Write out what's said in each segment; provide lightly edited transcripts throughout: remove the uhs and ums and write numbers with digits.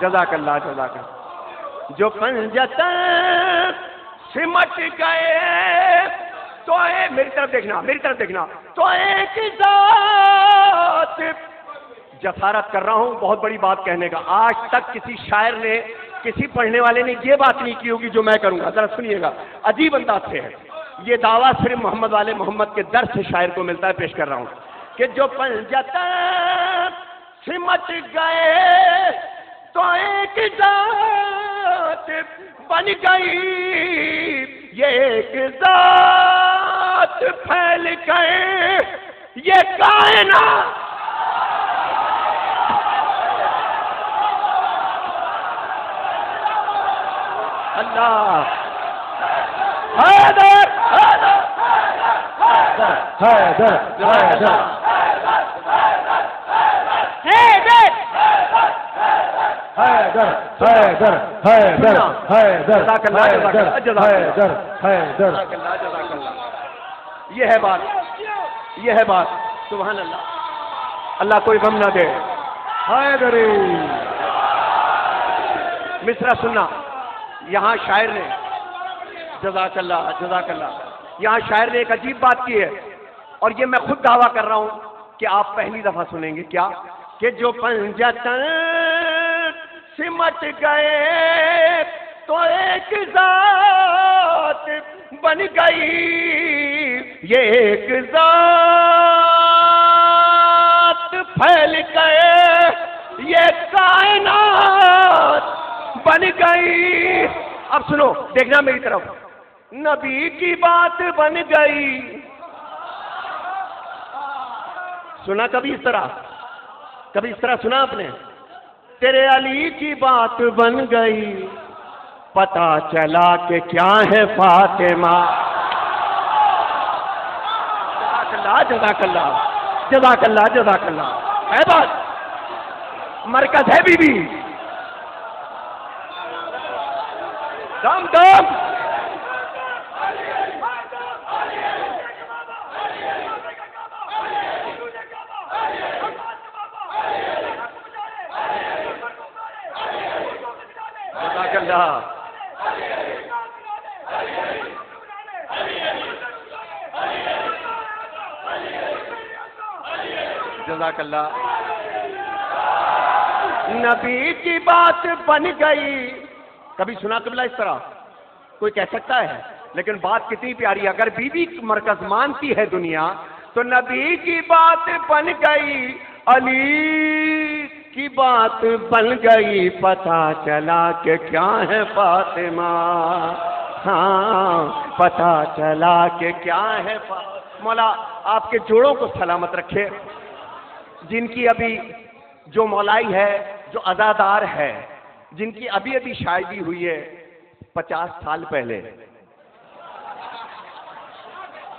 جزاک اللہ جزاک اللہ. جو پنجتن سمٹ گئے تو میری طرف دیکھنا تو ایک ذات. جسارت کر رہا ہوں بہت بڑی بات کہنے کا. آج تک کسی شاعر نے کسی پڑھنے والے نے یہ بات نہیں کی ہوگی جو میں کروں گا. ذرا سنیے گا, عجیب انداز سے ہے یہ دعویٰ. صرف محمد والے محمد کے در سے شاعر کو ملتا ہے. پیش کر رہا ہوں کہ جو پنجتن سمٹ گئے تو ایک ذات بن گئی, یہ ایک ذات پھیل گئے یہ کائنات. اللہ حیدر حیدر حیدر حیدر حیدر حیدر حیدر حیدر جزاک اللہ حیدر حیدر. یہ ہے بات, یہ ہے بات. سبحان اللہ. اللہ کوئی غم نہ دے. حیدری مصرع سننا. یہاں شاعر نے جزاک اللہ جزاک اللہ, یہاں شاعر نے ایک عجیب بات کی ہے اور یہ میں خود دعویٰ کر رہا ہوں کہ آپ پہلی دفعہ سنیں گے. کیا کہ جو پنجتن سمٹ گئے تو ایک ذات بن گئی, یہ ایک ذات پھیل گئے یہ کائنات بن گئی. اب سنو دیکھنا میری طرف. نبی کی بات بن گئی. سنا کبھی اس طرح سنا آپ نے؟ تیرے علی کی بات بن گئی پتا چلا کہ کیا ہے فاطمہ. جزاک اللہ جزاک اللہ جزاک اللہ. ہے بات مرکز ہے بی بی. دم دم جزاک اللہ. جزاک اللہ. نبی کی بات بن گئی. کبھی سنا قبلہ اس طرح کوئی کہہ سکتا ہے؟ لیکن بات کتنی پیاری ہے. اگر بی بی مرکز مانتی ہے دنیا تو نبی کی بات بن گئی, علی کی بات بن گئی, پتا چلا کہ کیا ہے فاطمہ. ہاں پتا چلا کہ کیا ہے فاطمہ. مولا آپ کے جوڑوں کو سلامت رکھے, جن کی ابھی جو مولائی ہے, جو عزادار ہے, جن کی ابھی شادی ہوئی ہے 50 سال پہلے.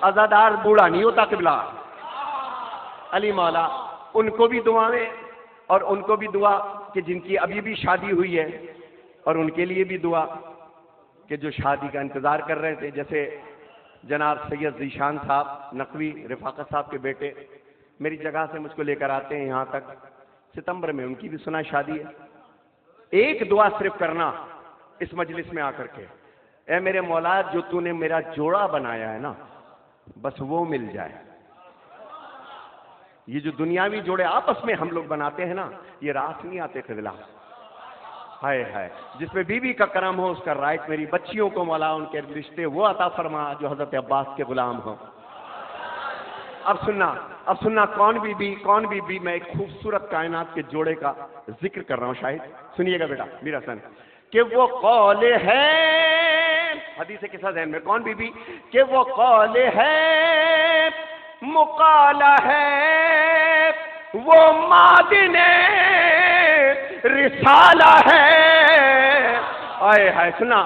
عزادار بوڑھا نہیں ہوتا قبلہ. علی مولا ان کو بھی دعائیں اور ان کو بھی دعا کہ جن کی ابھی شادی ہوئی ہے, اور ان کے لیے بھی دعا کہ جو شادی کا انتظار کر رہے تھے. جیسے جناب سید ذیشان صاحب نقوی رفاقت صاحب کے بیٹے میری جگہ سے مجھ کو لے کر آتے ہیں یہاں تک. ستمبر میں ان کی بھی سنا شادی ہے. ایک دعا صرف کرنا اس مجلس میں آ کر کے, اے میرے مولا جو تو نے میرا جوڑا بنایا ہے نا بس وہ مل جائے. یہ جو دنیاوی جوڑے آپس میں ہم لوگ بناتے ہیں نا یہ راس نہیں آتے قبلہ. ہائے ہائے, جس پہ بی بی کا کرم ہو اس کا رائٹ. میری بچیوں کو مولا ان کے رشتے وہ عطا فرما جو حضرت عباس کے غلام ہوں. اب سننا کون بی بی. میں ایک خوبصورت کائنات کے جوڑے کا ذکر کر رہا ہوں. شاہد سنیے گا بیٹا میرا سن کہ وہ قول ہے, حدیث کے ساتھ ذہن میں, کون بی بی کہ وہ قول ہے مقالہ ہے وہ معدن رسالہ ہے. آئے ہائے سنا,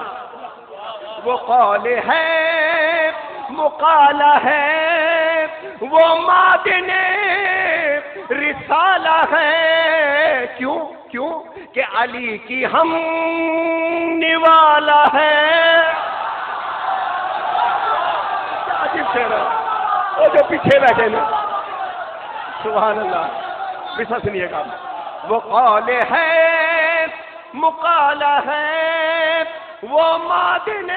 وہ قول ہے مقالہ ہے وہ معدن رسالہ ہے. کیوں کہ علی کی ہم نوالا ہے. عجیب شعر ہے وہ جو پیچھے بیٹھے نا. سبحان اللہ. بسا سنیے گا. وہ قول ہے مقالہ ہے، وہ معدن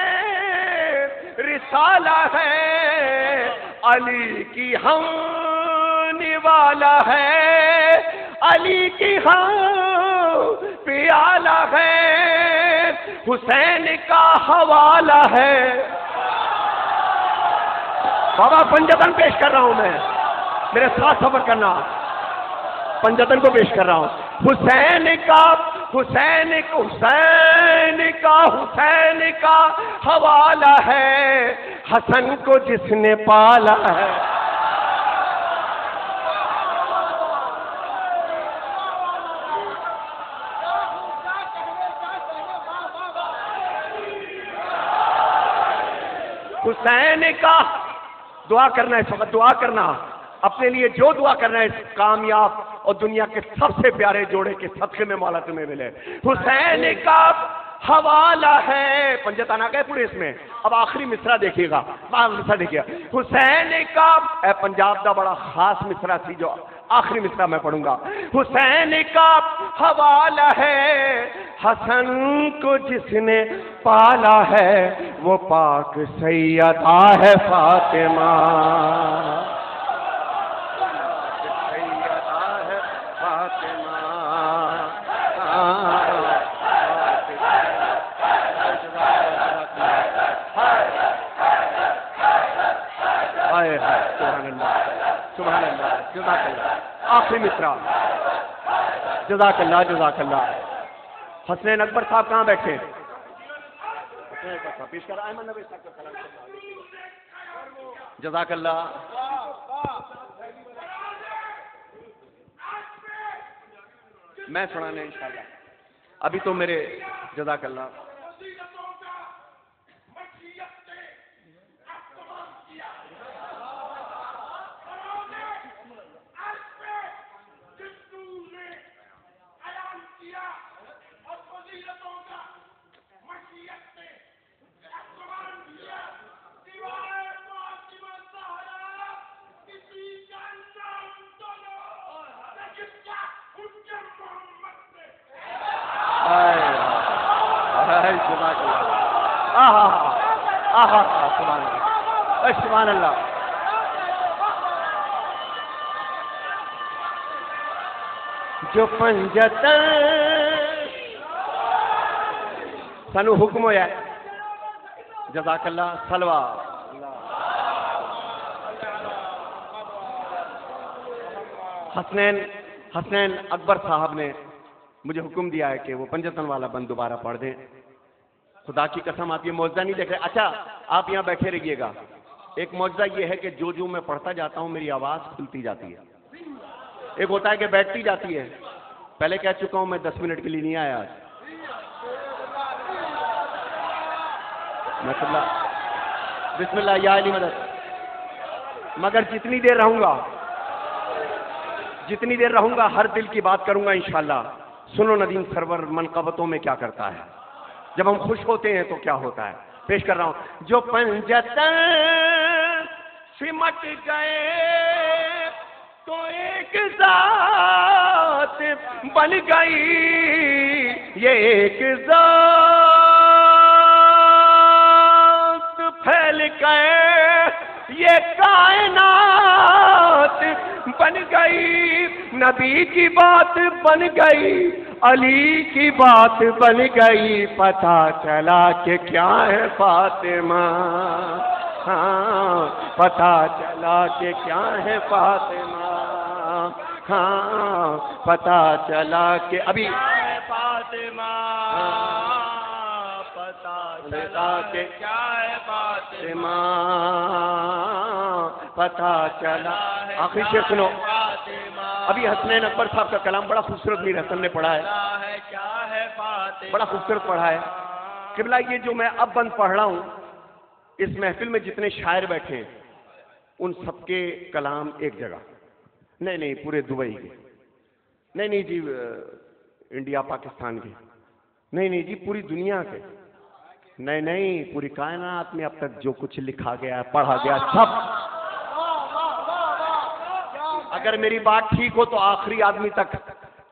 رسالہ ہے، علی کی ہم نوالا ہے، علی کی ہم پیالہ ہے، حسین کا حوالہ ہے۔ بابا پنجتن پیش کر رہا ہوں میں، میرے ساتھ سفر کرنا، پنجتن کو پیش کر رہا ہوں۔ حسین کا حوالہ ہے، حسن کو جس نے پالا ہے۔ حسین کا دعا کرنا ہے، اس وقت دعا کرنا اپنے لیے، جو دعا کرنا ہے اس کامیاب اور دنیا کے سب سے پیارے جوڑے کے صدقے میں مولا تمہیں ملے۔ حسین کا حوالہ ہے، پنجتن آ گئے پورے اس میں۔ اب آخری مصرع دیکھیے گا، مصرع دیکھیے، حسین کا، اے پنجاب دا بڑا خاص مصرع سی جو آخری مصرع میں پڑھوں گا۔ حسین کا حوالہ ہے، حسن کو جس نے پالا ہے، وہ پاک سیدہ ہے فاطمہ، سیدہ ہے فاطمہ۔ سبحان اللہ، سبحان اللہ، جزاک اللہ۔ آخری مصرع، جزاک اللہ، جزاک اللہ۔ حسنین اکبر صاحب کہاں بیٹھے؟ حسنین اکبر صاحب پیش کر، ایمن نبی صاحب کا کلام۔ جزاک اللہ۔ میں سنانے انشاءاللہ، ابھی تو میرے، جزاک اللہ۔ سبحان اللہ۔ جو پنجتن سانو حکم ہویا ہے، جزاک اللہ، سلوہ۔ حسنین اکبر صاحب نے مجھے حکم دیا ہے کہ وہ پنجتن والا بند دوبارہ پڑھ دیں۔ خدا کی قسم آپ یہ معجزہ نہیں دیکھ رہے۔ اچھا آپ یہاں بیٹھے رہیے گا، ایک معجزہ یہ ہے کہ جو میں پڑھتا جاتا ہوں میری آواز کھلتی جاتی ہے۔ ایک ہوتا ہے کہ بیٹھتی جاتی ہے، پہلے کہہ چکا ہوں میں 10 منٹ کے لیے نہیں آیا آج۔ بسم اللہ یا علی مدد، مگر جتنی دیر رہوں گا ہر دل کی بات کروں گا انشاءاللہ۔ سنو ندیم سرور منقبتوں میں کیا کرتا ہے، جب ہم خوش ہوتے ہیں تو کیا ہوتا ہے، پیش کر رہا ہوں۔ جو پنجتن سمٹ گئے تو ایک ذات بن گئی، یہ ایک ذات پھیل گئے، یہ کائنات بن گئی، نبی کی بات بن گئی، علی کی بات بن گئی، پتہ چلا کہ کیا ہے فاطمہ، ہاں پتہ چلا کہ کیا ہے فاطمہ، ہاں پتہ چلا کہ ابھی فاطمہ، پتہ چلا کہ کیا ہے فاطمہ، پتہ چلا۔ آخری شعر سنو، ابھی حسنین اکبر صاحب کا کلام بڑا خوبصورت میر حسن نے پڑھا ہے، بڑا خوبصورت پڑھا ہے۔ قبلہ یہ جو میں اب بند پڑھ رہا ہوں، اس محفل میں جتنے شاعر بیٹھے ہیں ان سب کے کلام ایک جگہ، نہیں پورے دبئی کے، نہیں جی انڈیا پاکستان کے، نہیں جی پوری دنیا کے، نہیں پوری کائنات میں اب تک جو کچھ لکھا گیا پڑھا گیا سب۔ اگر میری بات ٹھیک ہو تو آخری آدمی تک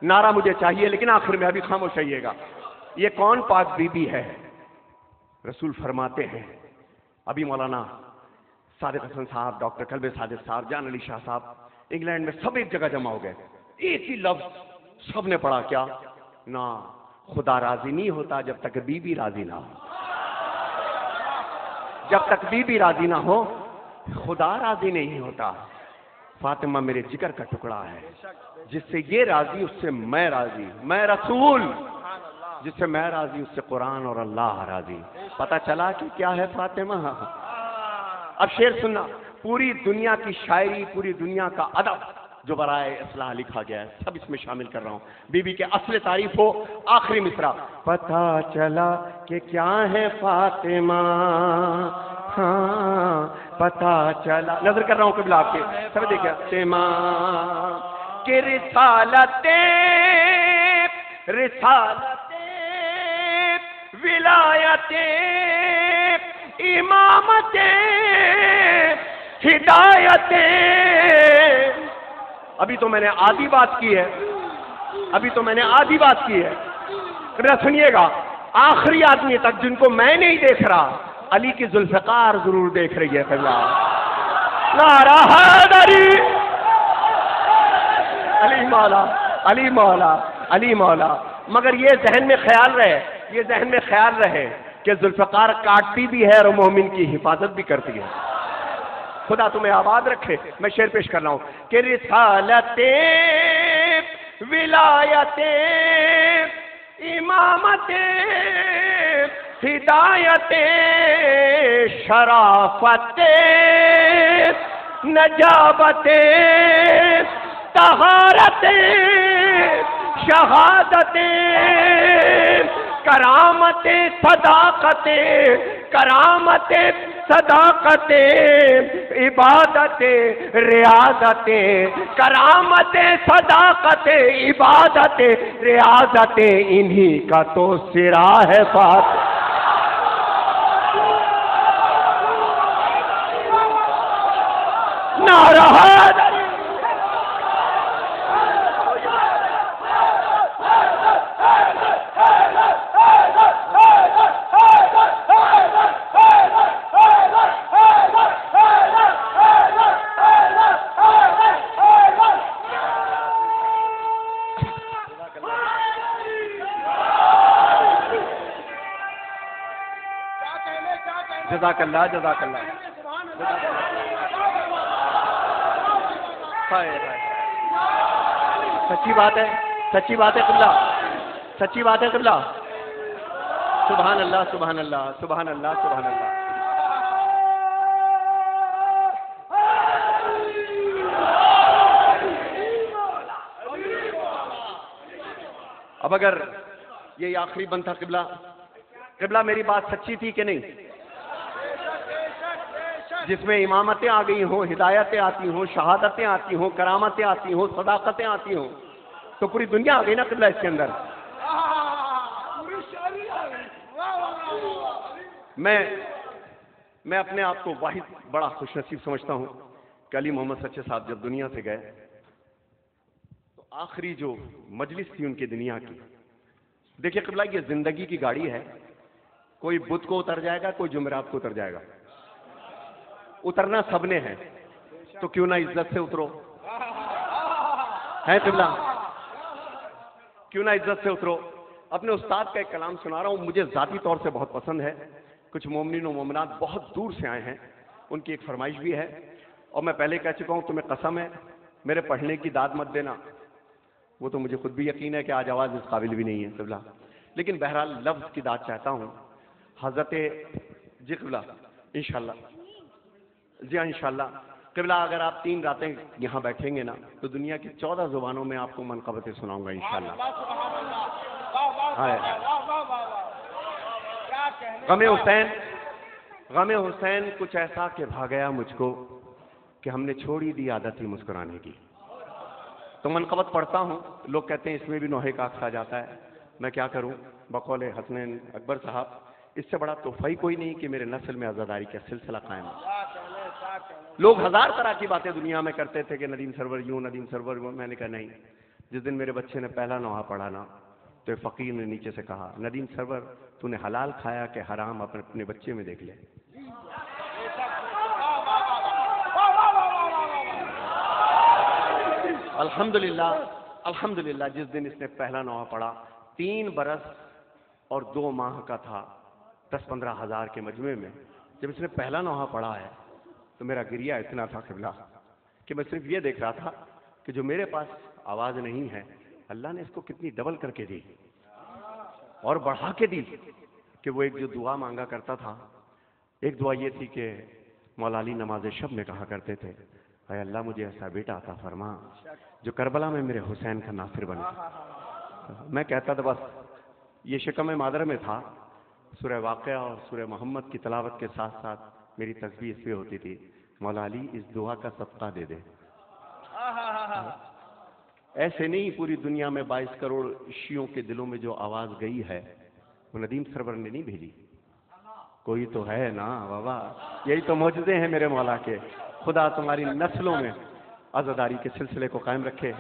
نعرہ مجھے چاہیے، لیکن آخر میں ابھی خاموش رہیے گا۔ یہ کون پاک بی بی ہے؟ رسول فرماتے ہیں، ابھی مولانا صادق حسن صاحب، ڈاکٹر قلب صادق صاحب، جان علی شاہ صاحب انگلینڈ میں سب ایک جگہ جمع ہو گئے، ایک ہی لفظ سب نے پڑھا، کیا؟ نہ خدا راضی نہیں ہوتا جب تک بی بی راضی نہ ہو، جب تک بی بی راضی نہ ہو خدا راضی نہیں ہوتا۔ فاطمہ میرے جگر کا ٹکڑا ہے، جس سے یہ راضی اس سے میں راضی، میں رسول، جس سے میں راضی اس سے قرآن اور اللہ راضی۔ پتہ چلا کہ کیا ہے فاطمہ؟ اب شعر سننا، پوری دنیا کی شاعری، پوری دنیا کا ادب جو برائے اصلاح لکھا گیا ہے سب اس میں شامل کر رہا ہوں۔ بی بی کے اصل تعریف ہو، آخری مصرع، پتہ چلا کہ کیا ہے فاطمہ، ہاں پتہ چلا، نظر کر رہا ہوں قبلہ آپ کے، سب دیکھیں، فاطمہ کہ رسالت ولایت امامت ہدایت۔ ابھی تو میں نے آدھی بات کی ہے، ابھی تو میں نے آدھی بات کی ہے، سنیے گا، آخری آدمی تک جن کو میں نہیں دیکھ رہا، علی کی ذوالفقار ضرور دیکھ رہی ہے۔ نعرہ حیدری، علی مولا، علی مولا، علی مولا۔ مگر یہ ذہن میں خیال رہے، یہ ذہن میں خیال رہے کہ ذوالفقار کاٹتی بھی ہے اور مومن کی حفاظت بھی کرتی ہے۔ خدا تمہیں آباد رکھے۔ میں شعر پیش کر رہا ہوں کہ رسالت ولایت امامت ہدایت شرافت نجابت طہارت شہادت کرامت صداقت کرامت صداقت عبادت ریاضت کرامت صداقت عبادت ریاضت انہی کا تو سرا ہے فاطمہ۔ نعرہ حیدر۔ جزاک اللہ، جزاک اللہ۔ سچی بات ہے، سچی بات ہے قبلہ، سچی بات ہے قبلہ۔ سبحان اللہ، سبحان اللہ، سبحان اللہ، سبحان اللہ۔ اب اگر یہ آخری بند تھا قبلہ، قبلہ میری بات سچی تھی کہ نہیں؟ جس میں امامتیں آ گئی ہوں، ہدایتیں آتی ہوں، شہادتیں آتی ہوں، کرامتیں آتی ہوں، صداقتیں آتی ہوں، تو پوری دنیا آ گئی نا قبلہ اس کے اندر۔ میں اپنے آپ کو واحد بڑا خوش نصیب سمجھتا ہوں کہ علی محمد سچے صاحب جب دنیا سے گئے تو آخری جو مجلس تھی ان کی دنیا کی، دیکھیے قبلہ یہ زندگی کی گاڑی ہے، کوئی بدھ کو اتر جائے گا، کوئی جمعرات کو اتر جائے گا، اترنا سب نے ہے، تو کیوں نہ عزت سے اترو، ہے قبلہ؟ کیوں نہ عزت سے اترو۔ اپنے استاد کا ایک کلام سنا رہا ہوں، مجھے ذاتی طور سے بہت پسند ہے، کچھ مومنین و مومنات بہت دور سے آئے ہیں، ان کی ایک فرمائش بھی ہے، اور میں پہلے کہہ چکا ہوں تمہیں قسم ہے میرے پڑھنے کی داد مت دینا، وہ تو مجھے خود بھی یقین ہے کہ آج آواز اس قابل بھی نہیں ہے قبلہ، لیکن بہرحال لفظ کی داد چاہتا ہوں۔ حضرت جی قبلہ انشاءاللہ، جی ہاں انشاءاللہ قبلہ، اگر آپ 3 راتیں یہاں بیٹھیں گے نا تو دنیا کی 14 زبانوں میں آپ کو منقبتیں سناؤں گا انشاءاللہ۔ غم حسین کچھ ایسا کہ بھا گیا مجھ کو کہ ہم نے چھوڑی دی عادت ہی مسکرانے کی۔ تو منقبت پڑھتا ہوں، لوگ کہتے ہیں اس میں بھی نوحے کا عکس آ جاتا ہے، میں کیا کروں؟ بقول حسنین اکبر صاحب، اس سے بڑا تحفہ ہی کوئی نہیں کہ میرے نسل میں عزاداری کا سلسلہ قائم ہے۔ لوگ ہزار طرح کی باتیں دنیا میں کرتے تھے کہ ندیم سرور یوں، ندیم سرور یوں، میں نے کہا نہیں، جس دن میرے بچے نے پہلا نوحہ پڑھا نا تو ایک فقیر نے نیچے سے کہا ندیم سرور تو نے حلال کھایا کہ حرام اپنے بچے میں دیکھ لے. الحمدللہ جس دن اس نے پہلا نوحہ پڑھا 3 برس اور 2 ماہ کا تھا 10-15 ہزار کے مجموعے میں. جب اس نے پہلا نوحہ پڑھا ہے تو میرا گریہ اتنا تھا قبلہ کہ میں صرف یہ دیکھ رہا تھا کہ جو میرے پاس آواز نہیں ہے اللہ نے اس کو کتنی ڈبل کر کے دی اور بڑھا کے دی. کہ وہ ایک جو دعا مانگا کرتا تھا, ایک دعا یہ تھی کہ مولا علی نماز شب میں کہا کرتے تھے اے اللہ مجھے ایسا بیٹا عطا فرما جو کربلا میں میرے حسین کا ناصر بنے. میں کہتا تھا بس یہ شکم مادر میں تھا. سورہ واقعہ اور سورہ محمد کی تلاوت کے ساتھ ساتھ میری تسبیح اس پہ ہوتی تھی مولا علی اس دعا کا صدقہ دے دے. ایسے نہیں پوری دنیا میں 22 کروڑ شیعوں کے دلوں میں جو آواز گئی ہے وہ ندیم سرور نے نہیں بھیجی. کوئی تو ہے نا بابا, یہی تو معجزے ہیں میرے مولا کے. خدا تمہاری نسلوں میں عزاداری کے سلسلے کو قائم رکھے.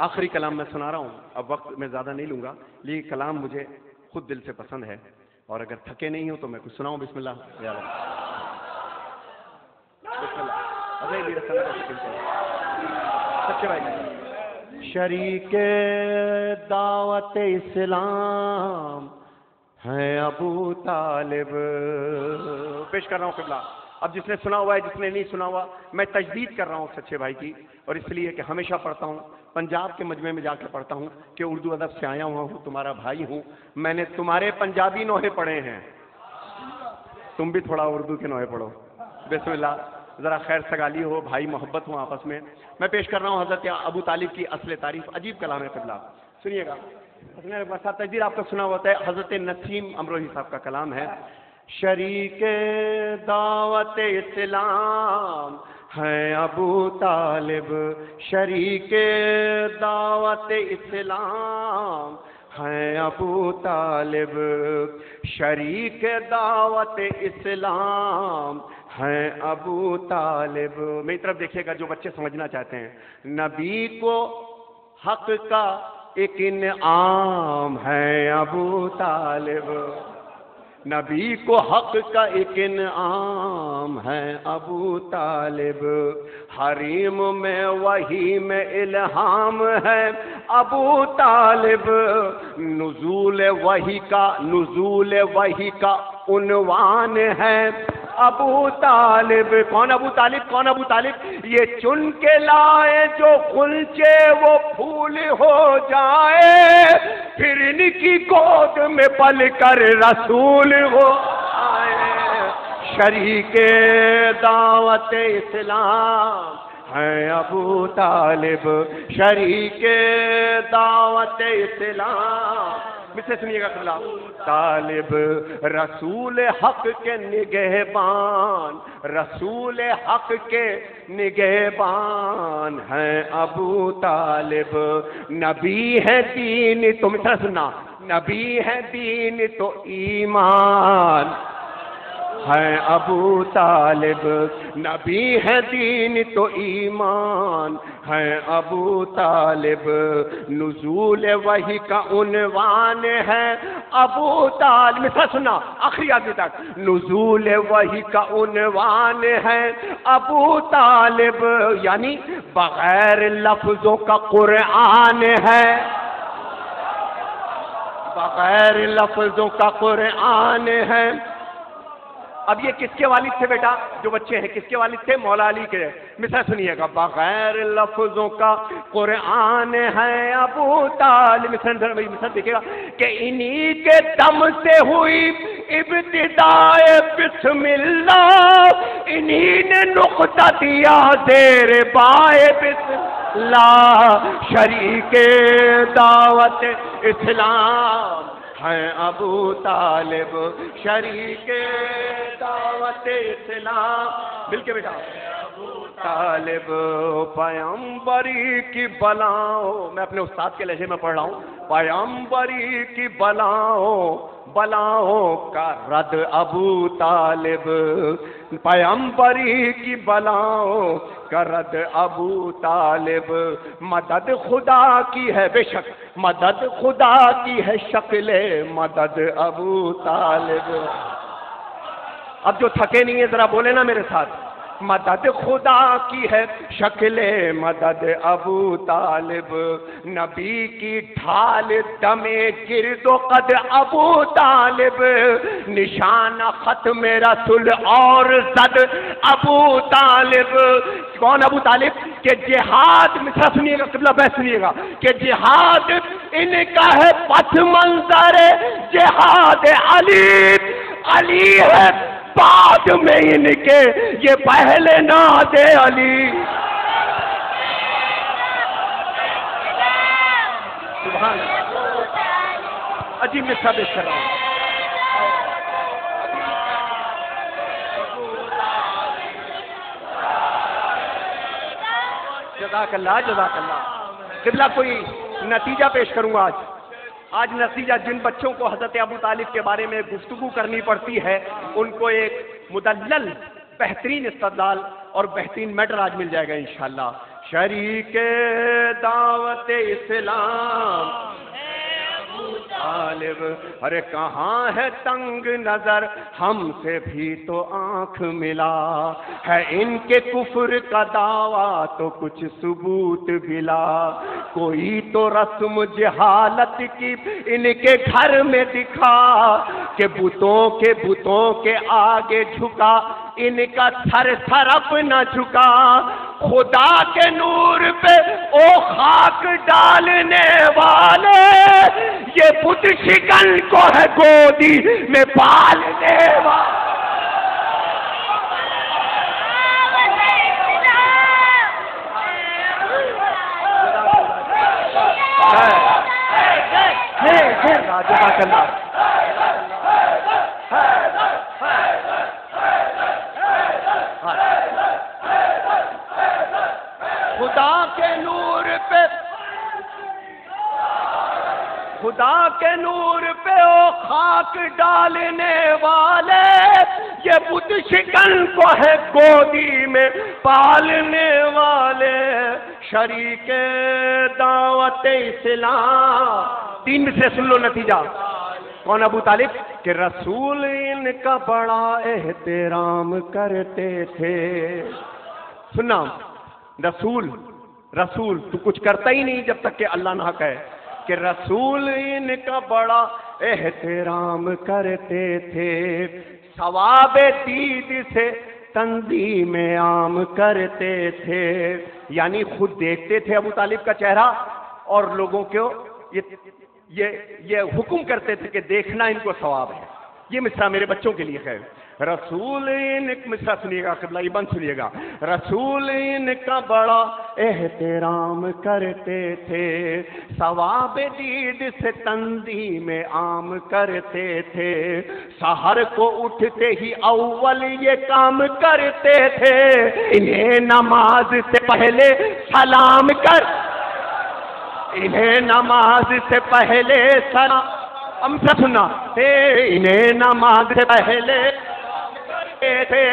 آخری کلام میں سنا رہا ہوں, اب وقت میں زیادہ نہیں لوں گا, لیکن کلام مجھے خود دل سے پسند ہے اور اگر تھکے نہیں ہو تو میں کچھ سناؤں. بسم اللہ. شریک دعوت اسلام ہے ابو طالب. پیش کر رہا ہوں قبلہ. اب جس نے سنا ہوا ہے, جس نے نہیں سنا ہوا, میں تجدید کر رہا ہوں سچے بھائی کی, اور اس لیے کہ ہمیشہ پڑھتا ہوں, پنجاب کے مجمع میں جا کے پڑھتا ہوں کہ اردو ادب سے آیا ہوا ہوں, تمہارا بھائی ہوں. میں نے تمہارے پنجابی نوحے پڑھے ہیں, تم بھی تھوڑا اردو کے نوحے پڑھو. بسم اللہ. ذرا خیر سگالی ہو, بھائی محبت ہو آپس میں. میں پیش کر رہا ہوں حضرت ابو طالب کی اصل تعریف. عجیب کلام ہے قبلہ, سنیے گا. تجدید آپ کا سنا ہوتا ہے, حضرت نسیم امروہی صاحب کا کلام ہے. شریک دعوت اسلام ہے ابو طالب, شریک دعوت اسلام ہے ابو طالب, شریک دعوت اسلام ہے ابو طالب. میری طرف دیکھیے گا جو بچے سمجھنا چاہتے ہیں. نبی کو حق کا ایک انعام ہے ابو طالب, نبی کو حق کا ایک انعام ہے ابو طالب. حریم میں وحی میں الہام ہے ابو طالب, نزول وحی کا عنوان ہے ابو طالب. کون ابو طالب, کون ابو طالب؟ یہ چن کے لائے جو غنچے وہ پھول ہو جائے, پھر ان کی گود میں پل کر رسول ہو آئے. شریک دعوت اسلام ہے ابو طالب, شریک دعوت اسلام. مجھ سے سنیے گا قبلہ. طالب رسول حق کے نگہبان, رسول حق کے نگہبان ہیں ابو طالب. نبی ہے دین تو مثلا سننا, نبی ہے دین تو ایمان ہے ابو طالب, نبی ہے دین تو ایمان ہے ابو طالب. نزول وحی کا عنوان ہے ابو طالب. مثلا سننا آخری آدمی تک. نزول وحی کا عنوان ہے ابو طالب, یعنی بغیر لفظوں کا قرآن ہے, بغیر لفظوں کا قرآن ہے. اب یہ کس کے والد تھے بیٹا؟ جو بچے ہیں کس کے والد تھے؟ مولا علی کے. مثال سنیے گا. بغیر لفظوں کا قرآن ہے ابو طالب. مثال دیکھیے گا کہ انہی کے دم سے ہوئی ابتدائے بسم اللہ, انہی نے نقطہ دیا زیر بائے بسم اللہ. شریک دعوت اسلام ہے ابو طالب, شریک دعوت اسلام. مل کے بیٹا. طالب پیغمبری کی بلاؤں، میں اپنے استاد کے لہجے میں پڑھ رہا ہوں، پیغمبری کی بلاؤں کا رد ابو طالب، پیغمبری کی بلاؤں کا رد ابو طالب، مدد خدا کی ہے بے شک، مدد خدا کی ہے شکل مدد ابو طالب۔ اب جو تھکے نہیں ہیں ذرا بولے نا میرے ساتھ، مدد خدا کی ہے شکل مدد ابو طالب، نبی کی ڈھال دم گرد و قد ابو طالب، نشان ختم رسول اور زد ابو طالب۔ کون ابو طالب؟ کہ جہاد، مصرع سنیے گا، قبلہ بحث سنیے گا، کہ جہاد ان کا ہے پس منظر جہاد علی، علی ہے بعد میں ان کے یہ پہلے ناد علی۔ سبحان اللہ، عجیب مصرع پیش کر رہا ہوں۔ جزاک اللہ، جزاک اللہ۔ قبلہ کوئی نتیجہ پیش کروں گا آج نتیجہ، جن بچوں کو حضرت ابو طالب کے بارے میں گفتگو کرنی پڑتی ہے ان کو ایک مدلل بہترین استدلال اور بہترین میٹر آج مل جائے گا انشاءاللہ۔ شریک دعوت اسلام طالب، ارے کہاں ہے تنگ نظر، ہم سے بھی تو آنکھ ملا ہے، ان کے کفر کا دعویٰ تو کچھ ثبوت بلا، کوئی تو رسم جہالت کی ان کے گھر میں دکھا، کہ بتوں کے آگے جھکا، ان کا سر طرف نہ جھکا، خدا کے نور پہ او خاک ڈالنے والے، یہ بت شکن کو ہے گودی میں پالنے والے۔ جزاک اللہ۔ خدا کے نور پہ، خدا کے نور پہ او خاک ڈالنے والے، یہ بت شکن کو ہے گودی میں پالنے والے، شریک دعوت اسلام۔ تین میں سے سن لو نتیجہ۔ کون ابو طالب؟ کہ رسول ان کا بڑا احترام کرتے تھے۔ سننا، رسول تو کچھ کرتا ہی نہیں جب تک کہ اللہ نہ کہے، کہ رسول ان کا بڑا احترام کرتے تھے، ثواب دید سے تنظیم عام کرتے تھے، یعنی خود دیکھتے تھے ابو طالب کا چہرہ اور لوگوں کو یہ حکم کرتے تھے کہ دیکھنا ان کو ثواب ہے۔ یہ مصرع میرے بچوں کے لیے خیر۔ رسول ان مصرع سنیے گا، قبلہ یہ بند سنیے گا، رسول ان کا بڑا احترام کرتے تھے، ثواب دید سے تنظیم عام کرتے تھے، سحر کو اٹھتے ہی اول یہ کام کرتے تھے، انہیں نماز سے پہلے سلام کر، انہیں نماز سے پہلے سلام، ہم سب سننا، انہیں نماز سے پہلے تھے،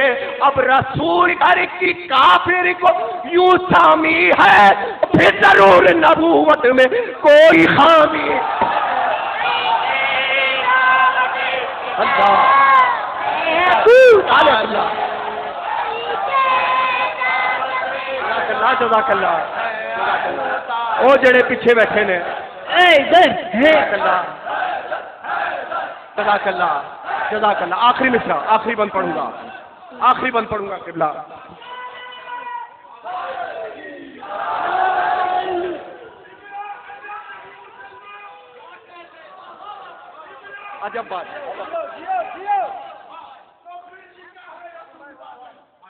اب رسول گھر کی کافر کو یوں سامی ہے، پھر ضرور نبوت میں کوئی خامی۔ اللہ جزاک اللہ۔ وہ جڑے پیچھے بیٹھے نے، جزاک اللہ، جزاک اللہ۔ آخری مصرع، آخری بند پڑھوں گا قبلہ۔ عجب بات،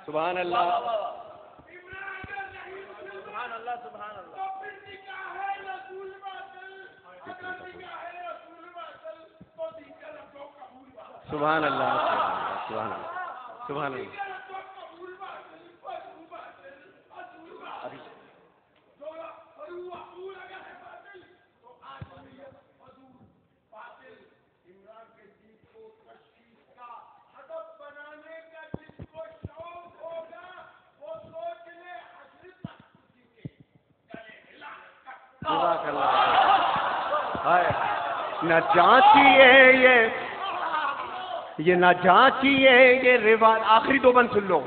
سبحان اللہ، سبحان اللہ، سبحان اللہ، سبحان اللہ۔ جزاک اللہ. ہائے نہ جانچیے یہ نہ جانچیے یہ روایت. آخری دو بند سن لو,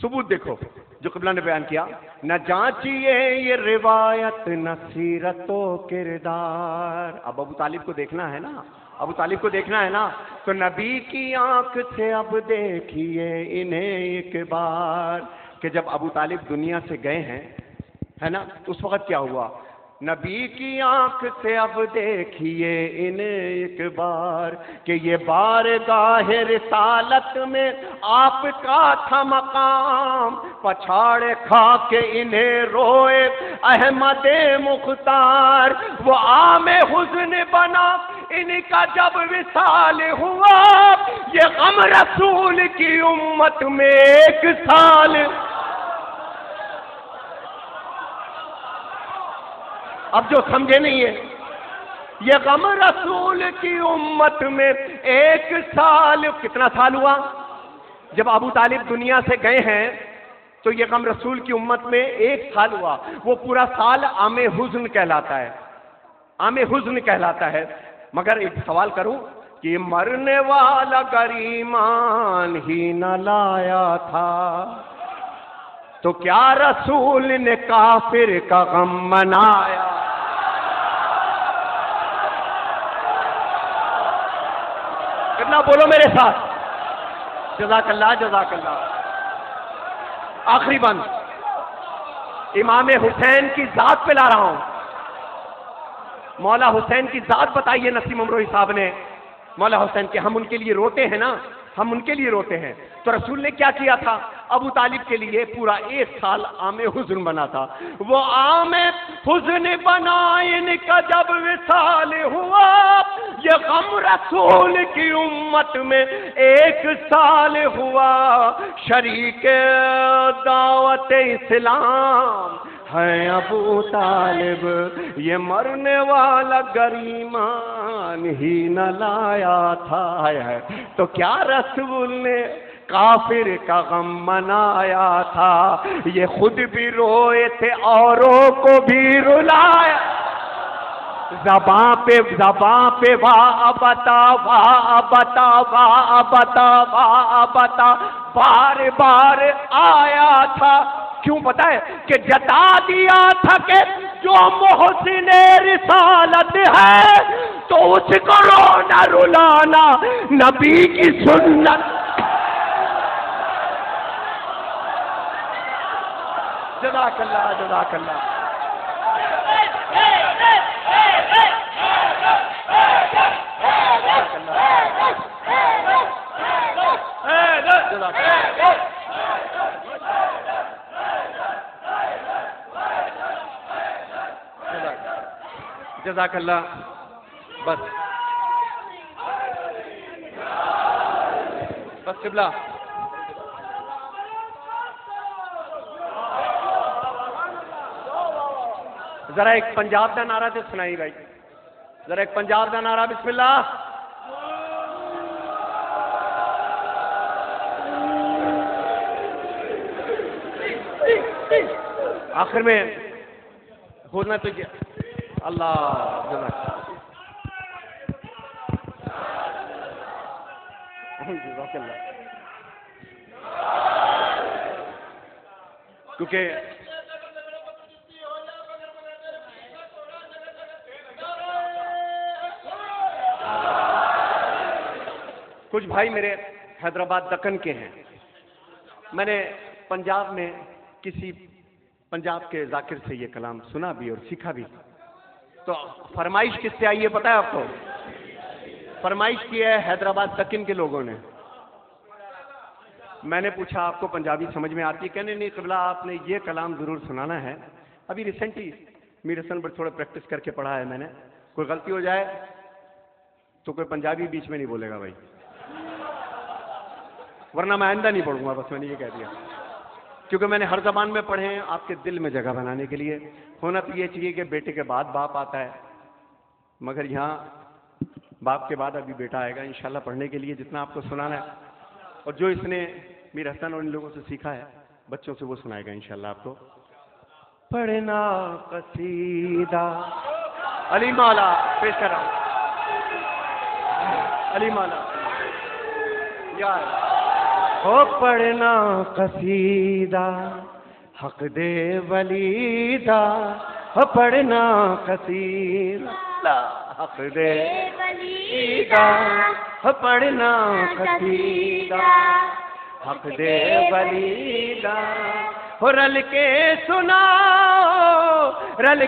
ثبوت دیکھو جو قبلہ نے بیان کیا. نہ جانچیے یہ روایت نہ سیرت و کردار. اب ابو طالب کو دیکھنا ہے نا, ابو طالب کو دیکھنا ہے نا, تو نبی کی آنکھ سے اب دیکھیے انہیں ایک بار. کہ جب ابو طالب دنیا سے گئے ہیں ہے نا, تو اس وقت کیا ہوا؟ نبی کی آنکھ سے اب دیکھیے انہیں ایک بار کہ یہ بارگاہ رسالت میں آپ کا تھا مقام. پچھاڑے کھا کے انہیں روئے احمد مختار. وہ عام حزن بنا ان کا جب وصال ہوا. یہ غم رسول کی امت میں ایک سال. اب جو سمجھے نہیں ہے, یہ غم رسول کی امت میں ایک سال. کتنا سال ہوا؟ جب ابو طالب دنیا سے گئے ہیں تو یہ غم رسول کی امت میں ایک سال ہوا. وہ پورا سال عام حزن کہلاتا ہے, عام حزن کہلاتا ہے. مگر ایک سوال کروں کہ مرنے والا گر ایمان ہی نہ لایا تھا تو کیا رسول نے کافر کا غم منایا؟ کتنا بولو میرے ساتھ. جزاک اللہ جزاک اللہ. آخری بند امام حسین کی ذات پہ لا رہا ہوں. مولا حسین کی ذات بتائیے نسیم امروہی صاحب نے. مولا حسین کے ہم ان کے لیے روتے ہیں نا, ہم ان کے لیے روتے ہیں. تو رسول نے کیا کیا تھا؟ ابو طالب کے لیے پورا ایک سال عام حزن بنا تھا. وہ عام حزن بنا ان کا جب وصال ہوا. یہ غم رسول کی امت میں ایک سال ہوا. شریک دعوت اسلام ہے ابو طالب. یہ مرنے والا گر ایمان ہی نہ لایا تھا تو کیا رسول نے کافر کا غم منایا تھا. یہ خود بھی روئے تھے اوروں کو بھی رلایا. زباں پہ واہ بتا واہ بتا واہ بتا واہ بتا بار بار آیا تھا. کیوں پتہ ہے؟ کہ جتا دیا تھا کہ جو محسن رسالت ہے تو اس کو رونا رلانا نبی کی سنت. جزاک اللہ جزاک اللہ. جزاک اللہ. بس بس قبلہ. ذرا ایک پنجاب کا نعرہ تو سنائی بھائی, ذرا ایک پنجاب کا نعرہ. بسم اللہ. آخر میں بولنا تو کیا اللہ جزاک اللہ. کیونکہ کچھ بھائی میرے حیدرآباد دکن کے ہیں. میں نے پنجاب میں کسی پنجاب کے ذاکر سے یہ کلام سنا بھی اور سیکھا بھی. تو فرمائش کس سے آئی ہے پتہ ہے آپ کو؟ فرمائش کی ہے حیدرآباد دکن کے لوگوں نے. میں نے پوچھا آپ کو پنجابی سمجھ میں آتی ہے؟ کہنے نہیں قبلہ آپ نے یہ کلام ضرور سنانا ہے. ابھی ریسنٹلی میرے سن پر تھوڑا پریکٹس کر کے پڑھا ہے میں نے. کوئی غلطی ہو جائے تو کوئی پنجابی بیچ میں نہیں بولے گا بھائی, ورنہ میں آئندہ نہیں پڑھوں گا. بس میں نے یہ کہہ دیا کیونکہ میں نے ہر زبان میں پڑھے ہیں آپ کے دل میں جگہ بنانے کے لیے. ہونا تو یہ چاہیے کہ بیٹے کے بعد باپ آتا ہے, مگر یہاں باپ کے بعد ابھی بیٹا آئے گا انشاءاللہ پڑھنے کے لیے جتنا آپ کو سنانا ہے. اور جو اس نے میر حسن اور ان لوگوں سے سیکھا ہے بچوں سے وہ سنائے گا انشاءاللہ آپ کو. پڑھنا قصیدہ علی مولا پیش کر رہا ہوں علی مولا یار ہو پڑھنا قصیدہ حق دے ولیدہ ہو پڑھنا قصیدہ حق دے ولیدہ ہو پڑھنا قصیدہ حق دے ولیدہ ہو رل کے سناؤ ہو